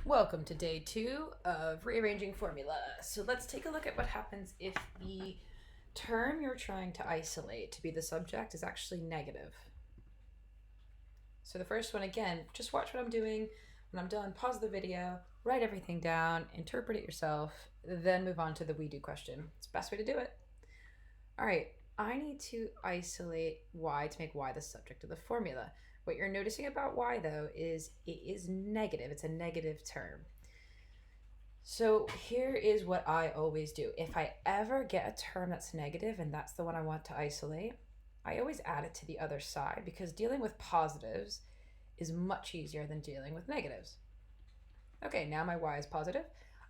Welcome to day 2 of rearranging formula. So let's take a look at what happens if the term you're trying to isolate to be the subject is actually negative. So the first one, again, just watch what I'm doing. When I'm done, pause the video, write everything down, interpret it yourself, then move on to the we do question. It's the best way to do it. All right, I need to isolate y to make y the subject of the formula. What you're noticing about y, though, is it is negative. It's a negative term. So here is what I always do. If I ever get a term that's negative and that's the one I want to isolate, I always add it to the other side because dealing with positives is much easier than dealing with negatives. Okay, now my y is positive.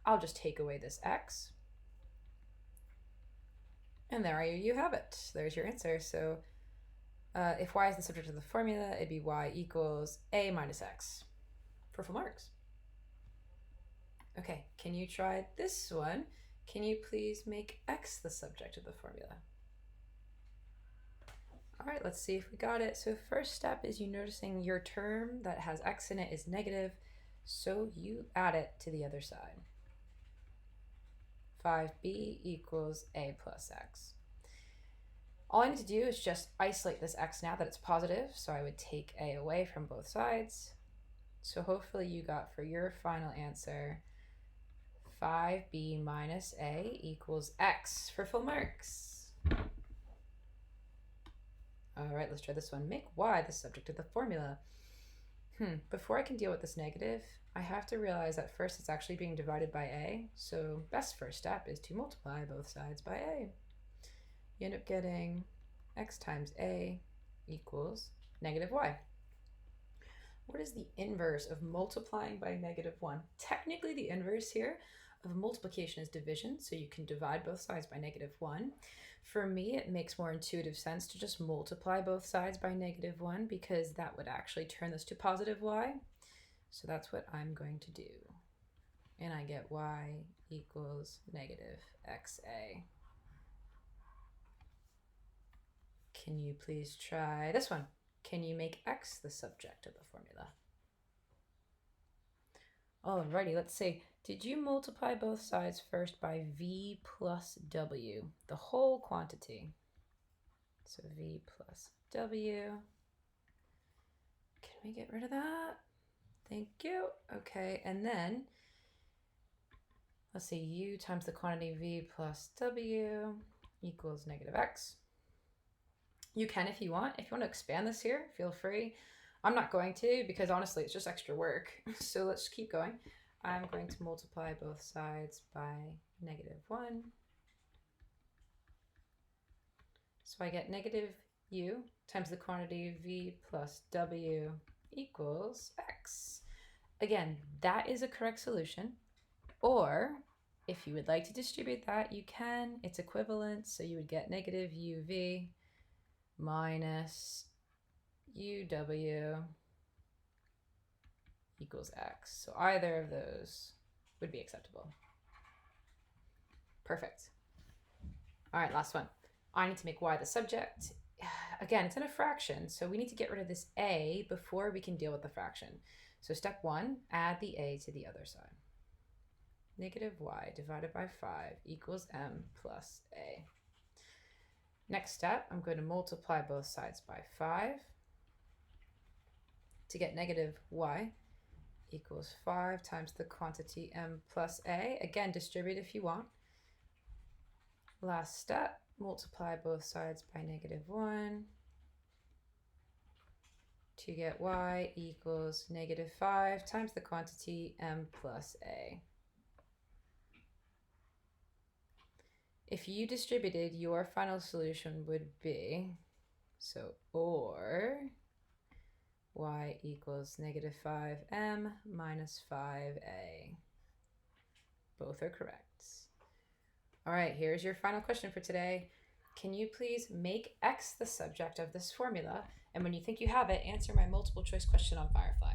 I'll just take away this x. And there you have it. There's your answer. So if y is the subject of the formula, it'd be y equals a minus x for full marks. Okay, can you try this one? Can you please make x the subject of the formula? All right, let's see if we got it. So first step is you noticing your term that has x in it is negative, so you add it to the other side. 5b equals a plus x. All I need to do is just isolate this x now that it's positive, so I would take a away from both sides. So hopefully you got for your final answer 5b minus a equals x for full marks. All right, let's try this one. Make y the subject of the formula. Before I can deal with this negative, I have to realize that first it's actually being divided by a, so best first step is to multiply both sides by a. You end up getting x times a equals negative y. What is the inverse of multiplying by negative 1? Technically, the inverse here of multiplication is division, so you can divide both sides by negative 1. For me, it makes more intuitive sense to just multiply both sides by negative 1 because that would actually turn this to positive y. So that's what I'm going to do. And I get y equals negative xa. Can you please try this one? Can you make x the subject of the formula? Alrighty, let's see. Did you multiply both sides first by v plus w, the whole quantity? So v plus w. Can we get rid of that? Thank you. Okay, and then let's see, u times the quantity v plus w equals negative x. You can if you want. If you want to expand this here, feel free. I'm not going to because honestly, it's just extra work. So let's keep going. I'm going to multiply both sides by negative 1. So I get negative u times the quantity v plus w equals x. Again, that is a correct solution. Or if you would like to distribute that, you can. It's equivalent. So you would get negative uv minus uw equals x. So either of those would be acceptable. Perfect. All right, last one. I need to make y the subject. Again, it's in a fraction, so we need to get rid of this a before we can deal with the fraction. So step 1, add the a to the other side. Negative y divided by 5 equals m plus a. Next step, I'm going to multiply both sides by 5 to get negative y equals 5 times the quantity m plus a. Again, distribute if you want. Last step, multiply both sides by negative 1 to get y equals negative 5 times the quantity m plus a. If you distributed, your final solution would be, so or y equals negative 5m minus 5a. Both are correct. All right, here's your final question for today. Can you please make x the subject of this formula? And when you think you have it, answer my multiple choice question on Firefly.